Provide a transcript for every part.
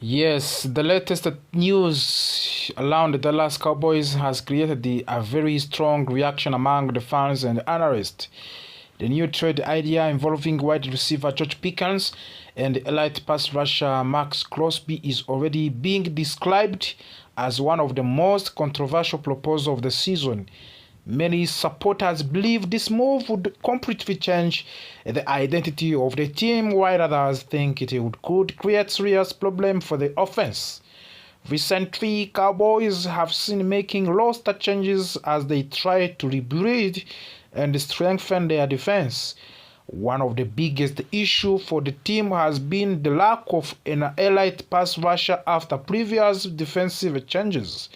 Yes, the latest news around the Dallas Cowboys has created a very strong reaction among the fans and analysts. The new trade idea involving wide receiver George Pickens and elite pass rusher Maxx Crosby is already being described as one of the most controversial proposals of the season. Many supporters believe this move would completely change the identity of the team, while others think could create serious problems for the offense. Recently, Cowboys have seen making roster changes as they try to rebuild and strengthen their defense. One of the biggest issues for the team has been the lack of an elite pass rusher after previous defensive changes.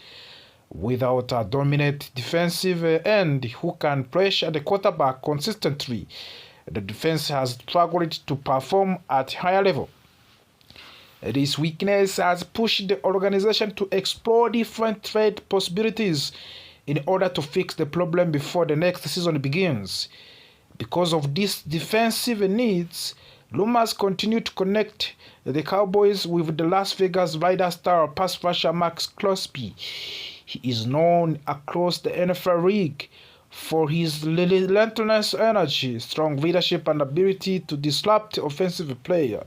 Without a dominant defensive end who can pressure the quarterback consistently, the defense has struggled to perform at higher level. This weakness has pushed the organization to explore different trade possibilities in order to fix the problem before the next season begins. Because of these defensive needs, rumors continue to connect the Cowboys with the Las Vegas Raiders star pass rusher Maxx Crosby. He is known across the NFL league for his relentless energy, strong leadership, and ability to disrupt offensive players.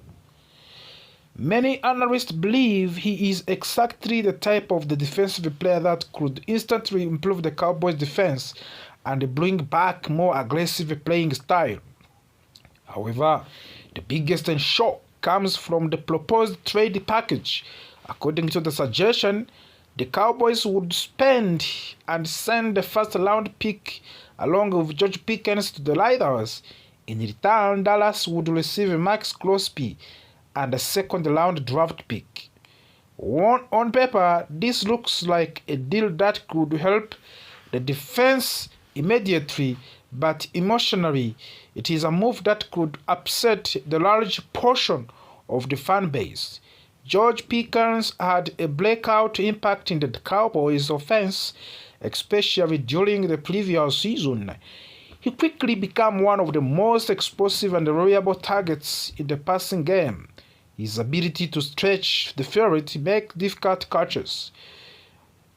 Many analysts believe he is exactly the type of the defensive player that could instantly improve the Cowboys' defense and bring back more aggressive playing style. However, the biggest shock comes from the proposed trade package. According to the suggestion, the Cowboys would spend and send the first round pick along with George Pickens to the Raiders. In return, Dallas would receive Maxx Crosby and a second round draft pick. On paper, this looks like a deal that could help the defense immediately, but emotionally, it is a move that could upset the large portion of the fan base. George Pickens had a breakout impact in the Cowboys' offense, especially during the previous season. He quickly became one of the most explosive and reliable targets in the passing game. His ability to stretch the field, make difficult catches,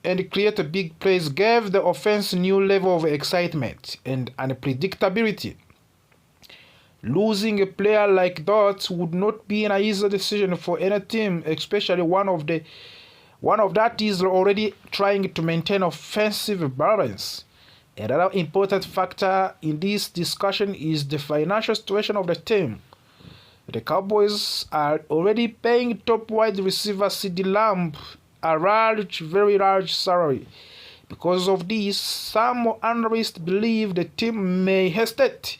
and create big plays gave the offense a new level of excitement and unpredictability. Losing a player like that would not be an easy decision for any team, especially one of that is already trying to maintain offensive balance. Another important factor in this discussion is the financial situation of the team. The Cowboys are already paying top wide receiver CD Lamb a very large salary. Because of this, some analysts believe the team may hesitate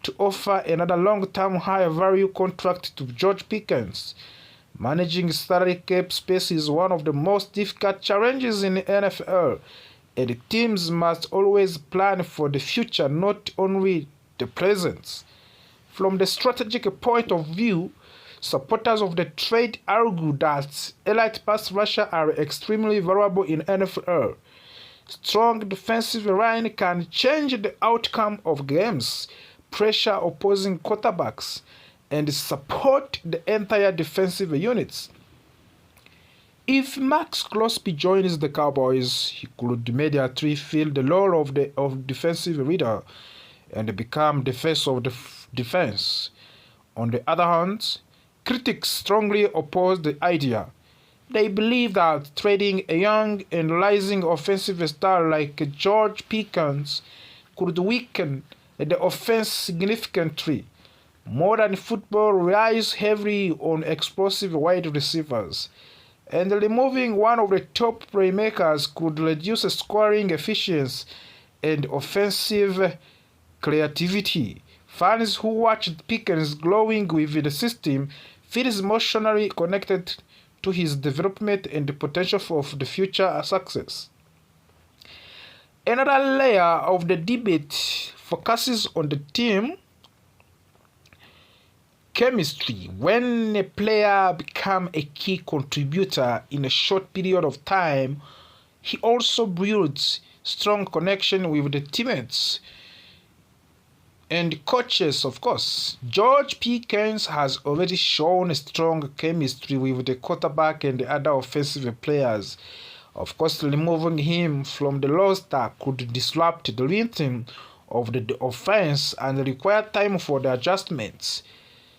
to offer another long-term high-value contract to George Pickens. Managing salary cap space is one of the most difficult challenges in the NFL, and teams must always plan for the future, not only the present. From the strategic point of view, supporters of the trade argue that elite pass rushers are extremely valuable in NFL. Strong defensive line can change the outcome of games, pressure opposing quarterbacks, and support the entire defensive units. If Maxx Crosby joins the Cowboys, he could immediately fill the role of defensive leader and become the face of the defense. On the other hand, critics strongly oppose the idea. They believe that trading a young and rising offensive star like George Pickens could weaken the offense significantly. Modern football relies heavily on explosive wide receivers, and removing one of the top playmakers could reduce scoring efficiency and offensive creativity. Fans who watched Pickens growing within the system feel emotionally connected to his development and the potential for the future success. Another layer of the debate focuses on the team chemistry. When a player becomes a key contributor in a short period of time, he also builds strong connection with the teammates. and coaches, of course. George Pickens has already shown a strong chemistry with the quarterback and the other offensive players. Of course, removing him from the roster could disrupt the rhythm of the offense and require time for the adjustments.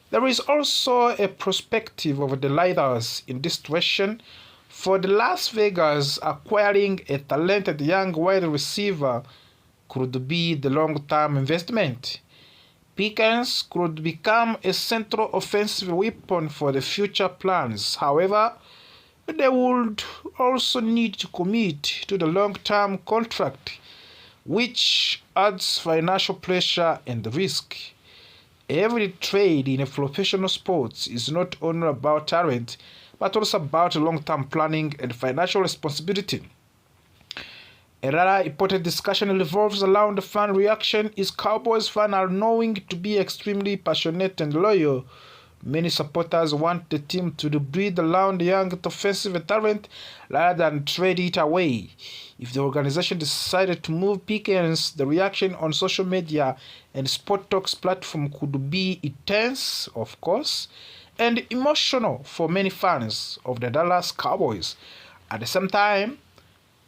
There is also a perspective of the Raiders in this situation, for the Las Vegas acquiring a talented young wide receiver could be the long-term investment. Pickens could become a central offensive weapon for the future plans. However, they would also need to commit to the long-term contract, which adds financial pressure and risk. Every trade in a professional sports is not only about talent, but also about long-term planning and financial responsibility. Another important discussion revolves around the fan reaction. Is Cowboys fans are known to be extremely passionate and loyal. Many supporters want the team to breed around young offensive talent rather than trade it away. If the organization decided to move Pickens, the reaction on social media and Sport Talk's platform could be intense, of course, and emotional for many fans of the Dallas Cowboys. At the same time,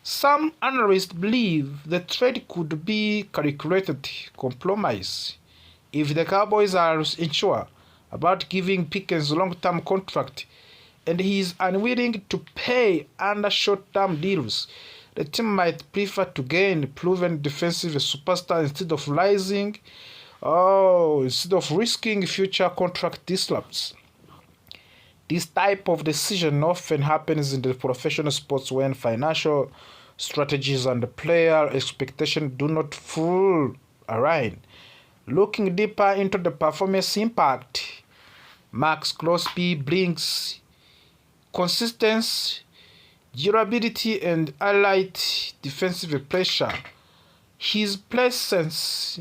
some analysts believe the trade could be calculated compromise. If the Cowboys are unsure about giving Pickens a long-term contract and he is unwilling to pay under short-term deals, the team might prefer to gain proven defensive superstar instead of risking future contract disrupts. This type of decision often happens in the professional sports when financial strategies and player expectations do not fully align. Looking deeper into the performance impact, Maxx Crosby brings consistency, durability, and allied defensive pressure. His presence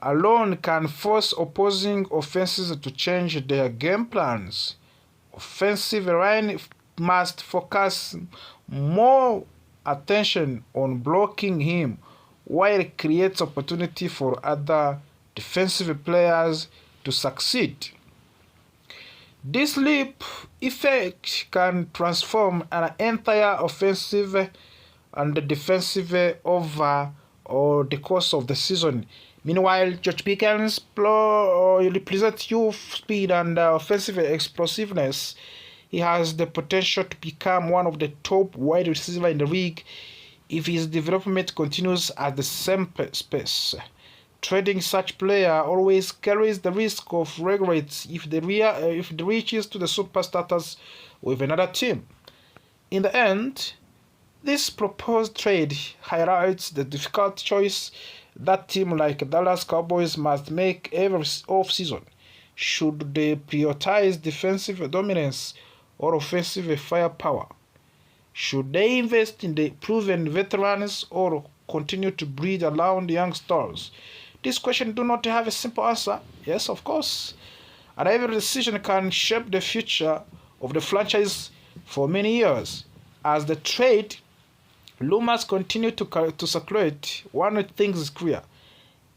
alone can force opposing offenses to change their game plans. Offensive line must focus more attention on blocking him, while it creates opportunity for other defensive players to succeed. This leap effect can transform an entire offensive and defensive over or the course of the season. Meanwhile, George Pickens represents youth, speed, and offensive explosiveness. He has the potential to become one of the top wide receivers in the league if his development continues at the same pace. Trading such player always carries the risk of regrets if they reaches to the super status with another team. In the end, this proposed trade highlights the difficult choice that team like Dallas Cowboys must make every offseason. Should they prioritize defensive dominance or offensive firepower? Should they invest in the proven veterans or continue to breed around young stars? This question do not have a simple answer. Yes, of course. And every decision can shape the future of the franchise for many years. As the trade rumors continue to circulate, one thing is clear.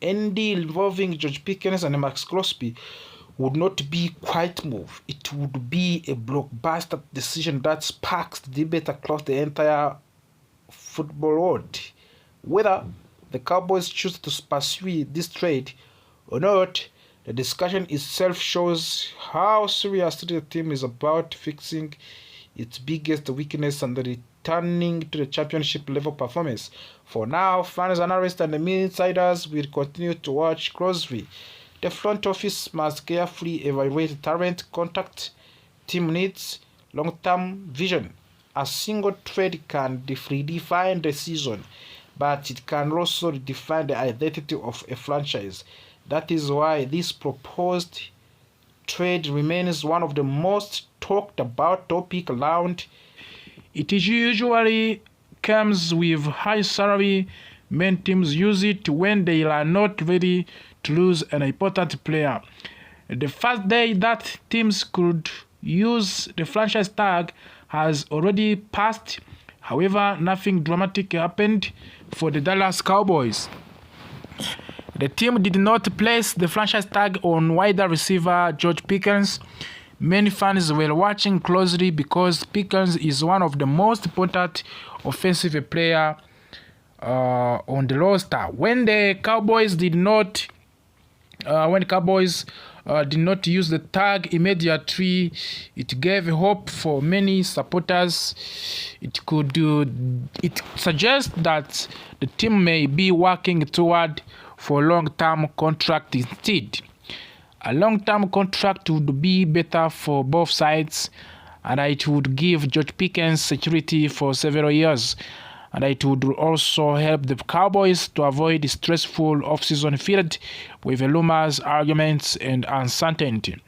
Any deal involving George Pickens and Maxx Crosby would not be quiet move. It would be a blockbuster decision that sparks debate across the entire football world. Whether the Cowboys choose to pursue this trade or not, the discussion itself shows how seriously the team is about fixing its biggest weakness and returning to the championship level performance. For now, fans, analysts, and the insiders will continue to watch closely. The front office must carefully evaluate talent, contact, team needs, long-term vision. A single trade can redefine the season, but it can also redefine the identity of a franchise. That is why this proposed trade remains one of the most talked about topic around. It usually comes with high salary. Many teams use it when they are not ready to lose an important player. The first day that teams could use the franchise tag has already passed. However, nothing dramatic happened for the Dallas Cowboys. The team did not place the franchise tag on wide receiver George Pickens. Many fans were watching closely because Pickens is one of the most important offensive players on the roster. When the Cowboys did not use the tag immediately, it gave hope for many supporters. It suggests that the team may be working toward for a long-term contract instead. A long-term contract would be better for both sides, and it would give George Pickens security for several years, and it would also help the Cowboys to avoid the stressful offseason filled with rumors, arguments, and uncertainty.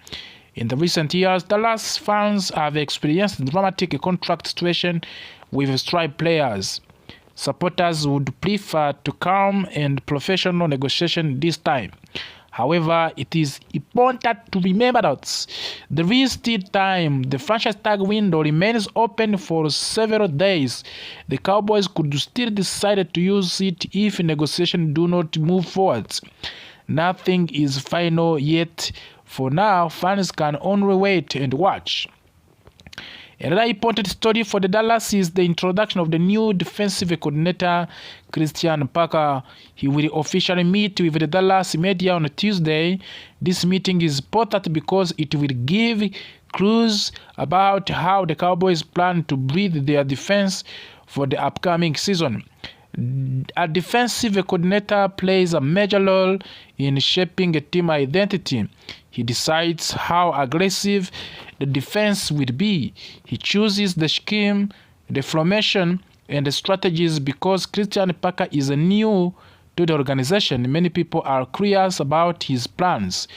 In the recent years, Dallas fans have experienced dramatic contract situation with strike players. Supporters would prefer to calm and professional negotiation this time. However, it is important to remember that there is still time. The franchise tag window remains open for several days. The Cowboys could still decide to use it if negotiations do not move forward. Nothing is final yet. For now, fans can only wait and watch. Another important story for the Dallas is the introduction of the new defensive coordinator, Christian Parker. He will officially meet with the Dallas media on Tuesday. This meeting is important because it will give clues about how the Cowboys plan to build their defense for the upcoming season. A defensive coordinator plays a major role in shaping a team identity. He decides how aggressive the defense will be. He chooses the scheme, the formation, and the strategies because Christian Parker is new to the organization. Many people are curious about his plans.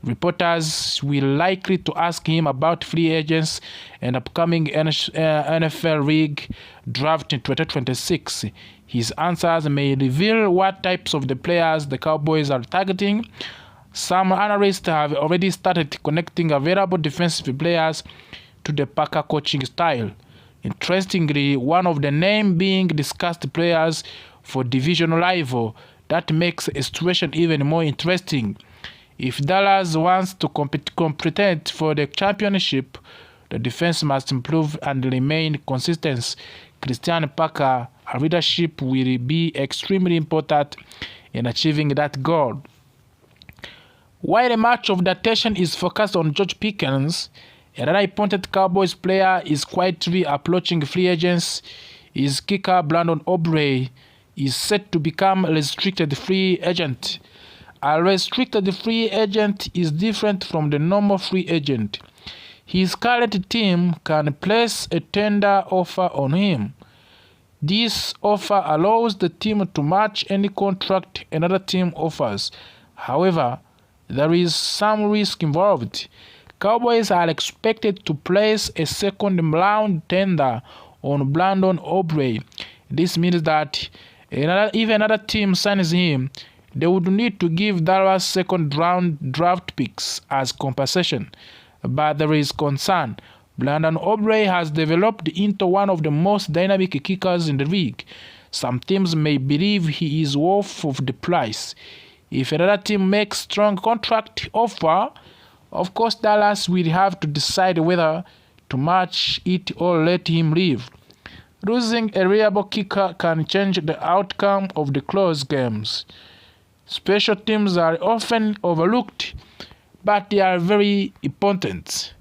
Reporters will likely to ask him about free agents and upcoming NFL League draft in 2026. His answers may reveal what types of the players the Cowboys are targeting. Some analysts have already started connecting available defensive players to the Parker coaching style. Interestingly, one of the names being discussed players for division rival. That makes a situation even more interesting. If Dallas wants to compete for the championship, the defense must improve and remain consistent. Christian Parker leadership will be extremely important in achieving that goal. While much of the attention is focused on George Pickens, another important Cowboys player is quietly approaching free agents. His kicker Brandon Aubrey is set to become a restricted free agent. A restricted free agent is different from the normal free agent. His current team can place a tender offer on him. This offer allows the team to match any contract another team offers. However, there is some risk involved. Cowboys are expected to place a second-round tender on Brandon Aubrey. This means that if another team signs him, they would need to give Dallas second-round draft picks as compensation. But there is concern. Brandon Aubrey has developed into one of the most dynamic kickers in the league. Some teams may believe he is worth the price. If another team makes strong contract offer, of course Dallas will have to decide whether to match it or let him leave. Losing a reliable kicker can change the outcome of the close games. Special teams are often overlooked, but they are very important.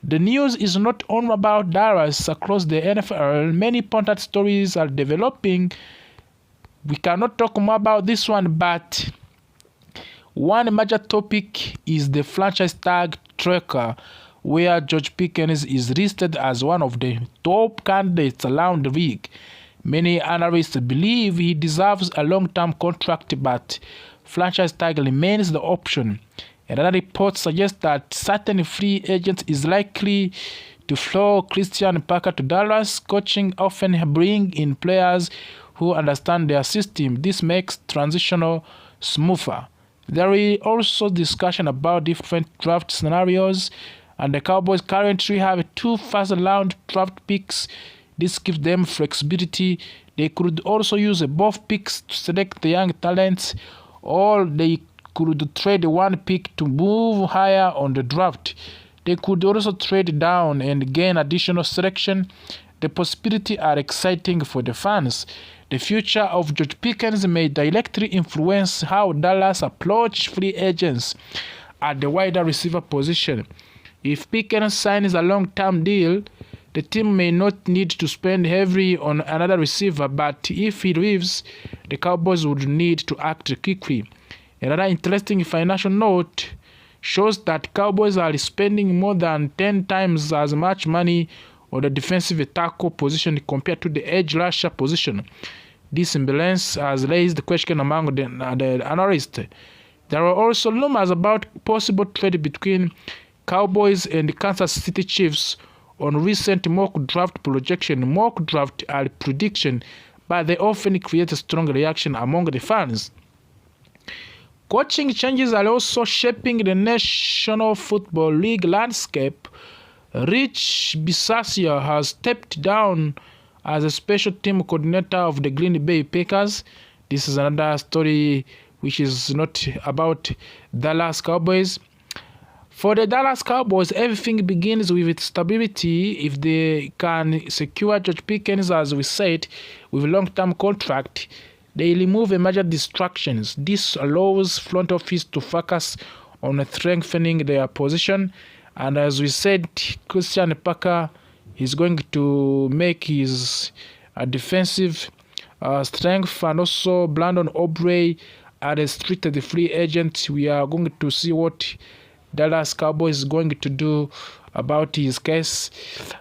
The news is not only about Dallas. Across the NFL, many important stories are developing. We cannot talk more about this one, but one major topic is the franchise tag tracker, where George Pickens is listed as one of the top candidates around the league. Many analysts believe he deserves a long-term contract, but franchise tag remains the option. Another report suggests that certain free agents is likely to flow Christian Parker to Dallas. Coaching often bring in players who understand their system. This makes transitional smoother. There is also discussion about different draft scenarios, and the Cowboys currently have 2 first-round draft picks. This gives them flexibility. They could also use both picks to select the young talents or they could trade one pick to move higher on the draft. They could also trade down and gain additional selection. The possibilities are exciting for the fans. The future of George Pickens may directly influence how Dallas approach free agents at the wider receiver position. If Pickens signs a long-term deal, the team may not need to spend heavily on another receiver, but if he leaves, the Cowboys would need to act quickly. Another interesting financial note shows that Cowboys are spending more than 10 times as much money on the defensive tackle position compared to the edge rusher position. This imbalance has raised the question among the analysts. There are also rumors about possible trade between Cowboys and Kansas City Chiefs on recent mock draft projection. Mock draft are prediction, but they often create a strong reaction among the fans. Coaching changes are also shaping the National Football League landscape. Rich Bisaccia has stepped down as a special team coordinator of the Green Bay Packers. This is another story which is not about Dallas Cowboys. For the Dallas Cowboys, everything begins with stability. If they can secure George Pickens, as we said, with a long-term contract, they remove major distractions. This allows front office to focus on strengthening their position. And as we said, Christian Parker is going to make his defensive strength, and also Brandon Aubrey are restricted free agent. We are going to see what Dallas Cowboys is going to do about his case.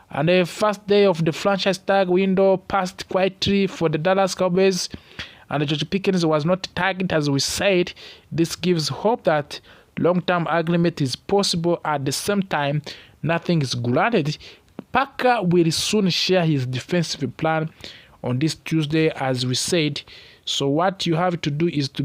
And the first day of the franchise tag window passed quietly for the Dallas Cowboys, and George Pickens was not tagged, as we said. This gives hope that long-term agreement is possible. At the same time, nothing is granted. Parker will soon share his defensive plan on this Tuesday, as we said. So what you have to do is to